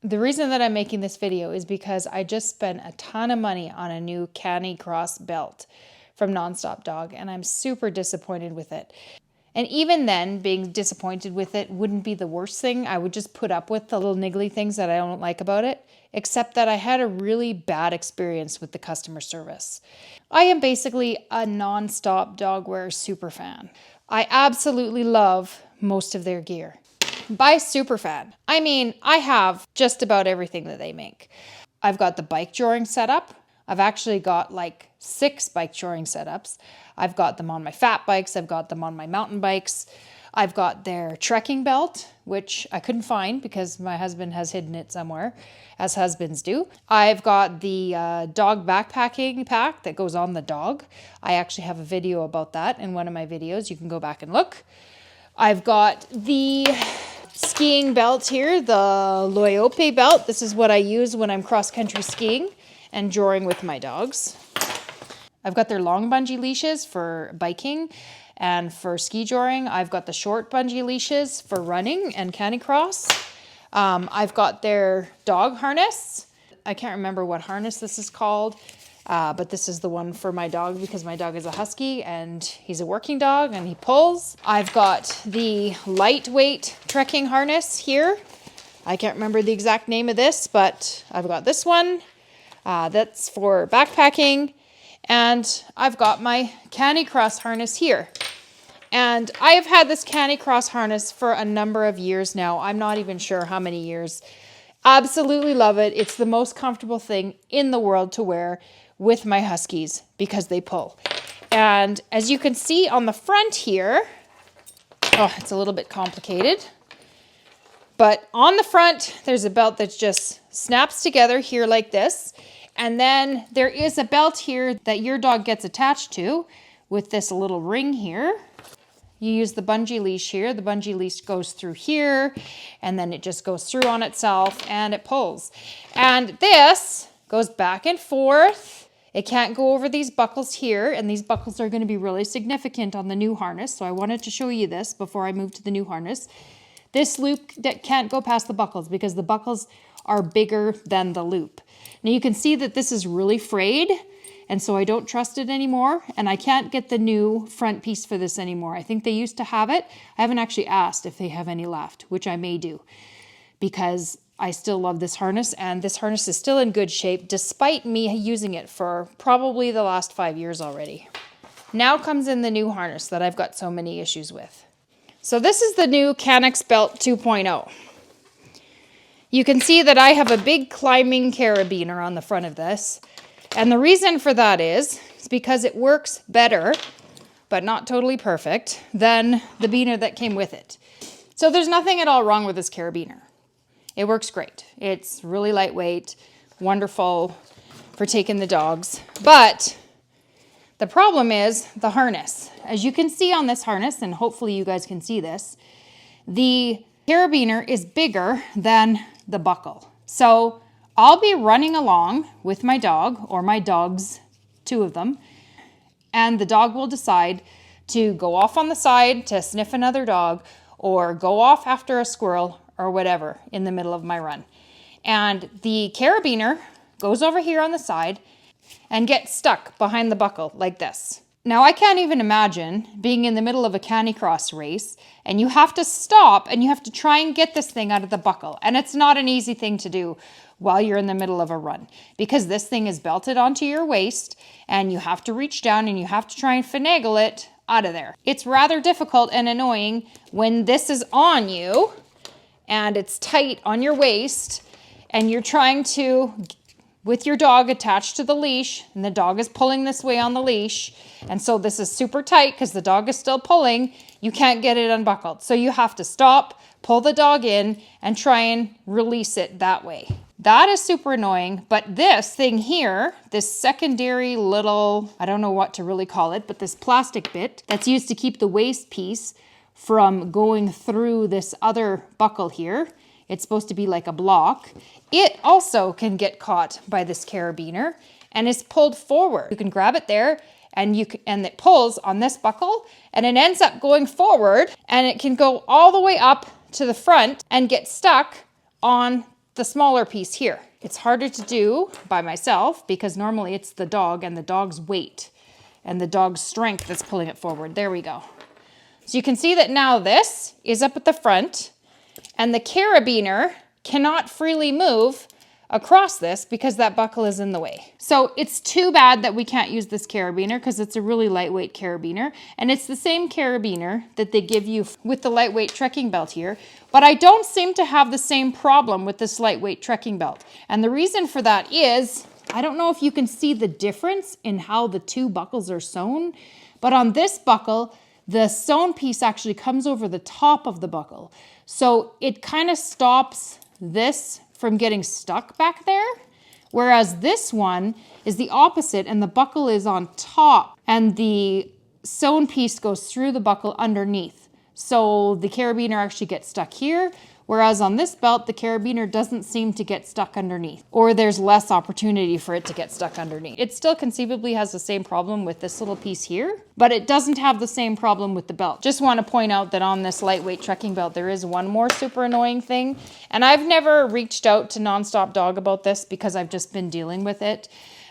The reason that I'm making this video is because I just spent a ton of money on a new canicross belt from Nonstop Dog, and I'm super disappointed with it. And even then, being disappointed with it wouldn't be the worst thing. I would just put up with the little niggly things that I don't like about it, except that I had a really bad experience with the customer service. I am basically a Nonstop Dogwear super fan. I absolutely love most of their gear. By super fan, I mean I have just about everything that they make. I've got the bike drawing setup. I've actually got like 6 bike drawing setups. I've got them on my fat bikes. I've got them on my mountain bikes. I've got their trekking belt, which I couldn't find because my husband has hidden it somewhere, as husbands do. I've got the dog backpacking pack that goes on the dog. I actually have a video about that in one of my videos. You can go back and look. I've got the skiing belt here, the Loyope belt. This is what I use when I'm cross-country skiing and drawing with my dogs. I've got their long bungee leashes for biking and for ski drawing. I've got the short bungee leashes for running and canicross. I've got their dog harness. I can't remember what harness this is called, but this is the one for my dog because my dog is a husky and he's a working dog and he pulls. I've got the lightweight trekking harness here. I can't remember the exact name of this, but I've got this one. That's for backpacking. And I've got my canicross harness here. And I have had this canicross harness for a number of years now. I'm not even sure how many years. Absolutely love it. It's the most comfortable thing in the world to wear with my huskies because they pull. And as you can see on the front here, oh, it's a little bit complicated. But on the front, there's a belt that just snaps together here like this. And then there is a belt here that your dog gets attached to with this little ring here. You use the bungee leash here. The bungee leash goes through here and then it just goes through on itself and it pulls. And this goes back and forth. It can't go over these buckles here, and these buckles are going to be really significant on the new harness. So I wanted to show you this before I move to the new harness. This loop that can't go past the buckles because the buckles are bigger than the loop. Now you can see that this is really frayed, and so I don't trust it anymore, and I can't get the new front piece for this anymore. I think they used to have it. I haven't actually asked if they have any left, which I may do, because I still love this harness, and this harness is still in good shape despite me using it for probably the last 5 years already. Now comes in the new harness that I've got so many issues with. So this is the new Canex Belt 2.0. You can see that I have a big climbing carabiner on the front of this. And the reason for that is because it works better, but not totally perfect, than the beaner that came with it. So there's nothing at all wrong with this carabiner. It works great. It's really lightweight, wonderful for taking the dogs. But the problem is the harness. As you can see on this harness, and hopefully you guys can see this, the carabiner is bigger than the buckle. So I'll be running along with my dog, or my dogs, 2 of them, and the dog will decide to go off on the side to sniff another dog or go off after a squirrel or whatever in the middle of my run. And the carabiner goes over here on the side and gets stuck behind the buckle like this. Now I can't even imagine being in the middle of a canicross race and you have to stop and you have to try and get this thing out of the buckle. And it's not an easy thing to do while you're in the middle of a run because this thing is belted onto your waist and you have to reach down and you have to try and finagle it out of there. It's rather difficult and annoying when this is on you and it's tight on your waist and you're trying to, with your dog attached to the leash, and the dog is pulling this way on the leash, and so this is super tight because the dog is still pulling, you can't get it unbuckled. So you have to stop, pull the dog in, and try and release it that way. That is super annoying, but this thing here, this secondary little, I don't know what to really call it, but this plastic bit that's used to keep the waist piece from going through this other buckle here, it's supposed to be like a block. It also can get caught by this carabiner and is pulled forward. You can grab it there and it pulls on this buckle and it ends up going forward and it can go all the way up to the front and get stuck on the smaller piece here. It's harder to do by myself because normally it's the dog and the dog's weight and the dog's strength that's pulling it forward. There we go. So you can see that now this is up at the front and the carabiner cannot freely move across this because that buckle is in the way. So it's too bad that we can't use this carabiner because it's a really lightweight carabiner, and it's the same carabiner that they give you with the lightweight trekking belt here, but I don't seem to have the same problem with this lightweight trekking belt. And the reason for that is, I don't know if you can see the difference in how the two buckles are sewn, but on this buckle, the sewn piece actually comes over the top of the buckle. So it kind of stops this from getting stuck back there, whereas this one is the opposite and the buckle is on top and the sewn piece goes through the buckle underneath. So the carabiner actually gets stuck here, whereas on this belt, the carabiner doesn't seem to get stuck underneath, or there's less opportunity for it to get stuck underneath. It still conceivably has the same problem with this little piece here, but it doesn't have the same problem with the belt. Just want to point out that on this lightweight trekking belt, there is one more super annoying thing, and I've never reached out to Nonstop Dog about this because I've just been dealing with it,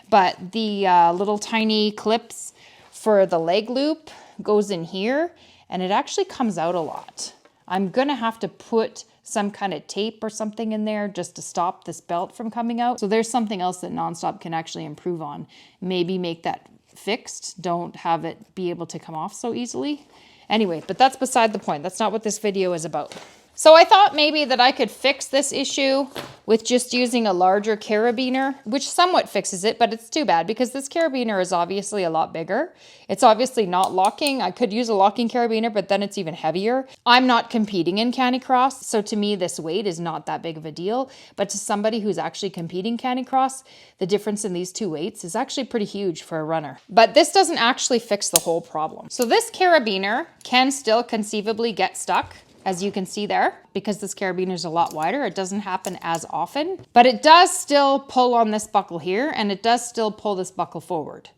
but the little tiny clips for the leg loop goes in here, and it actually comes out a lot. I'm gonna have to put some kind of tape or something in there just to stop this belt from coming out. So there's something else that Nonstop can actually improve on. Maybe make that fixed. Don't have it be able to come off so easily. Anyway, but that's beside the point. That's not what this video is about. So I thought maybe that I could fix this issue with just using a larger carabiner, which somewhat fixes it, but it's too bad because this carabiner is obviously a lot bigger. It's obviously not locking. I could use a locking carabiner, but then it's even heavier. I'm not competing in canicross, so to me, this weight is not that big of a deal. But to somebody who's actually competing canicross, the difference in these two weights is actually pretty huge for a runner. But this doesn't actually fix the whole problem. So this carabiner can still conceivably get stuck, as you can see there, because this carabiner is a lot wider. It doesn't happen as often, but it does still pull on this buckle here, and it does still pull this buckle forward.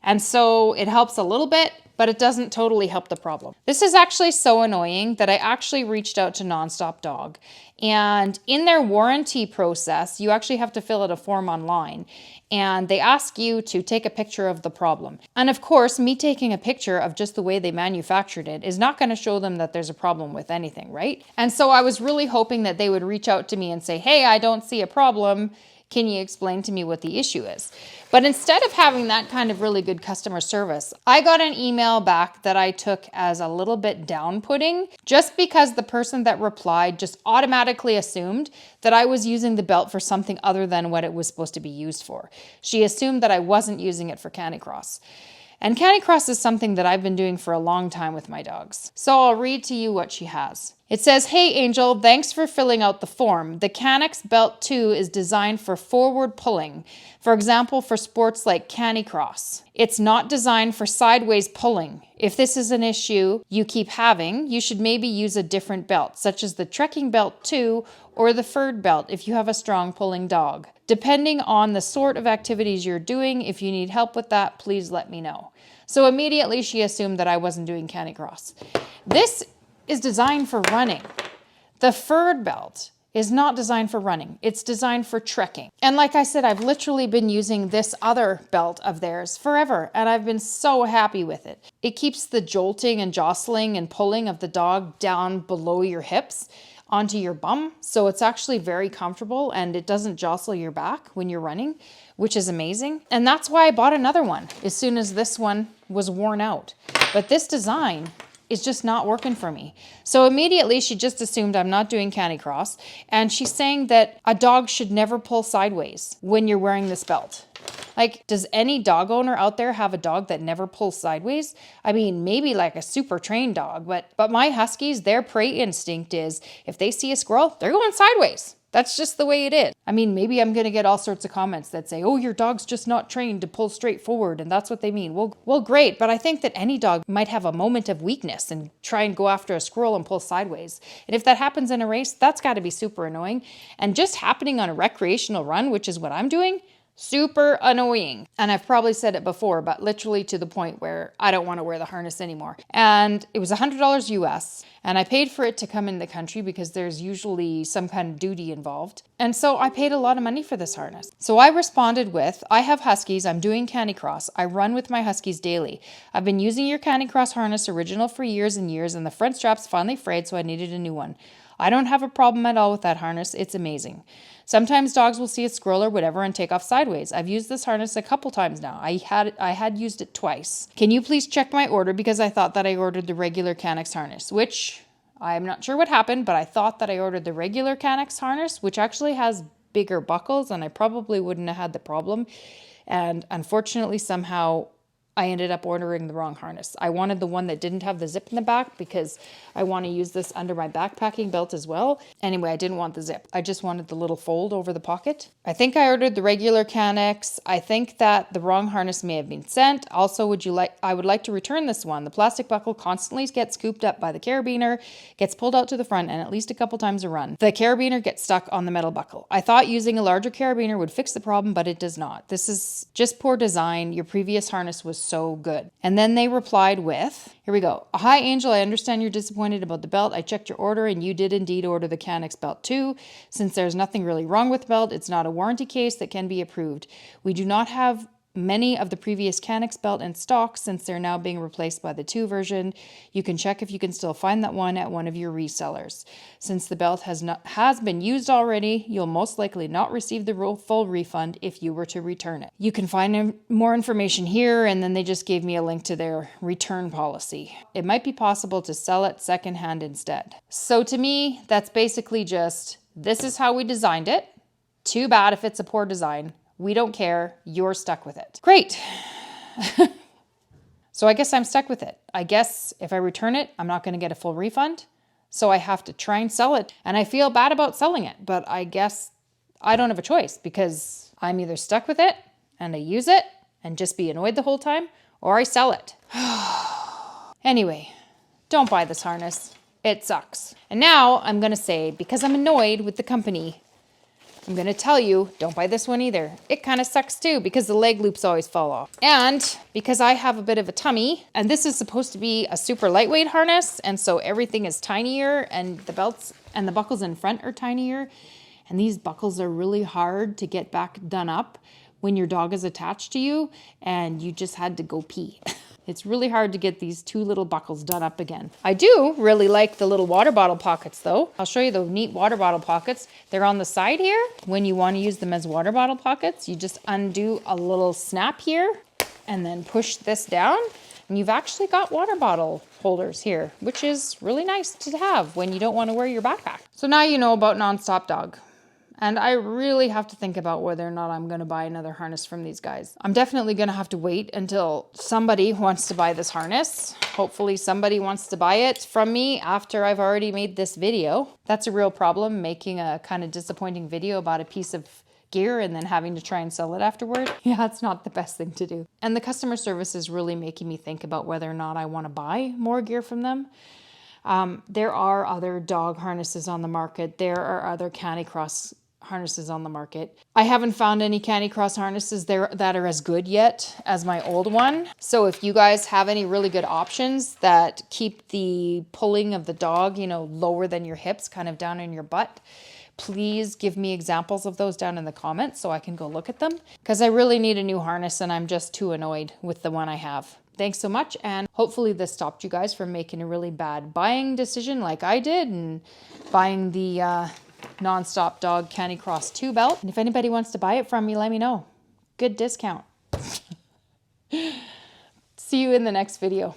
And so it helps a little bit, but it doesn't totally help the problem. This is actually so annoying that I actually reached out to Nonstop Dog. And in their warranty process, you actually have to fill out a form online. And they ask you to take a picture of the problem. And of course, me taking a picture of just the way they manufactured it is not going to show them that there's a problem with anything, right? And so I was really hoping that they would reach out to me and say, hey, I don't see a problem. Can you explain to me what the issue is? But instead of having that kind of really good customer service, I got an email back that I took as a little bit down-putting, just because the person that replied just automatically assumed that I was using the belt for something other than what it was supposed to be used for. She assumed that I wasn't using it for canicross. And canicross is something that I've been doing for a long time with my dogs. So I'll read to you what she has. It says, hey Angel, thanks for filling out the form. The Canex Belt 2 is designed for forward pulling. For example, for sports like canicross. It's not designed for sideways pulling. If this is an issue you keep having, you should maybe use a different belt, such as the Trekking Belt 2 or the Furred Belt if you have a strong pulling dog. Depending on the sort of activities you're doing, if you need help with that, please let me know. So immediately she assumed that I wasn't doing canicross. This is designed for running. The Furred Belt is not designed for running. It's designed for trekking. And like I said, I've literally been using this other belt of theirs forever, and I've been so happy with it. It keeps the jolting and jostling and pulling of the dog down below your hips onto your bum. So it's actually very comfortable and it doesn't jostle your back when you're running, which is amazing. And that's why I bought another one as soon as this one was worn out. But this design is just not working for me. So immediately she just assumed I'm not doing canicross, and she's saying that a dog should never pull sideways when you're wearing this belt. Like, does any dog owner out there have a dog that never pulls sideways? I mean, maybe like a super trained dog, but my huskies, their prey instinct is if they see a squirrel, they're going sideways. That's just the way it is. I mean, maybe I'm going to get all sorts of comments that say, oh, your dog's just not trained to pull straight forward, and that's what they mean. Well, great, but I think that any dog might have a moment of weakness and try and go after a squirrel and pull sideways. And if that happens in a race, that's got to be super annoying. And just happening on a recreational run, which is what I'm doing, Super annoying. And I've probably said it before, but literally to the point where I don't want to wear the harness anymore. And it was $100 US. And I paid for it to come in the country because there's usually some kind of duty involved. And so I paid a lot of money for this harness. So I responded with, I have Huskies. I'm doing canicross. I run with my Huskies daily. I've been using your canicross harness original for years and years, and the front strap's finally frayed, so I needed a new one. I don't have a problem at all with that harness. It's amazing. Sometimes dogs will see a squirrel or whatever and take off sideways. I've used this harness a couple times now. I had used it twice. Can you please check my order, because I thought that I ordered the regular Canex harness, which I'm not sure what happened, but I thought that I ordered the regular Canex harness, which actually has bigger buckles, and I probably wouldn't have had the problem. And unfortunately, somehow I ended up ordering the wrong harness. I wanted the one that didn't have the zip in the back because I want to use this under my backpacking belt as well. Anyway, I didn't want the zip. I just wanted the little fold over the pocket. I think I ordered the regular Canex. I think that the wrong harness may have been sent. Also, I would like to return this one. The plastic buckle constantly gets scooped up by the carabiner, gets pulled out to the front, and at least a couple times a run. The carabiner gets stuck on the metal buckle. I thought using a larger carabiner would fix the problem, but it does not. This is just poor design. Your previous harness was so good. And then they replied with, here we go. Hi, Angel. I understand you're disappointed about the belt. I checked your order and you did indeed order the Canex belt too. Since there's nothing really wrong with the belt, it's not a warranty case that can be approved. We do not have many of the previous Canex belt in stock since they're now being replaced by the 2 version. You can check if you can still find that one at one of your resellers. Since the belt has been used already, you'll most likely not receive the full refund if you were to return it. You can find more information here, and then they just gave me a link to their return policy. It might be possible to sell it secondhand instead. So to me, that's basically just, this is how we designed it. Too bad if it's a poor design. We don't care. You're stuck with it. Great. So I guess I'm stuck with it. I guess if I return it, I'm not going to get a full refund. So I have to try and sell it. And I feel bad about selling it, but I guess I don't have a choice because I'm either stuck with it and I use it and just be annoyed the whole time, or I sell it. Anyway, don't buy this harness. It sucks. And now I'm going to say, because I'm annoyed with the company, I'm going to tell you, don't buy this one either. It kind of sucks too because the leg loops always fall off. And because I have a bit of a tummy, and this is supposed to be a super lightweight harness, and so everything is tinier, and the belts and the buckles in front are tinier, and these buckles are really hard to get back done up when your dog is attached to you and you just had to go pee. It's really hard to get these 2 little buckles done up again. I do really like the little water bottle pockets though. I'll show you the neat water bottle pockets. They're on the side here. When you want to use them as water bottle pockets, you just undo a little snap here and then push this down. And you've actually got water bottle holders here, which is really nice to have when you don't want to wear your backpack. So now you know about Nonstop Dog. And I really have to think about whether or not I'm going to buy another harness from these guys. I'm definitely going to have to wait until somebody wants to buy this harness. Hopefully somebody wants to buy it from me after I've already made this video. That's a real problem, making a kind of disappointing video about a piece of gear and then having to try and sell it afterward. Yeah, it's not the best thing to do. And the customer service is really making me think about whether or not I want to buy more gear from them. There are other dog harnesses on the market. There are other canicross harnesses on the market. I haven't found any canicross harnesses there that are as good yet as my old one. So if you guys have any really good options that keep the pulling of the dog, lower than your hips, kind of down in your butt, please give me examples of those down in the comments so I can go look at them, because I really need a new harness and I'm just too annoyed with the one I have. Thanks so much, and hopefully this stopped you guys from making a really bad buying decision like I did and buying the Nonstop Dog Canicross 2 belt. And if anybody wants to buy it from me, let me know. Good discount. See you in the next video.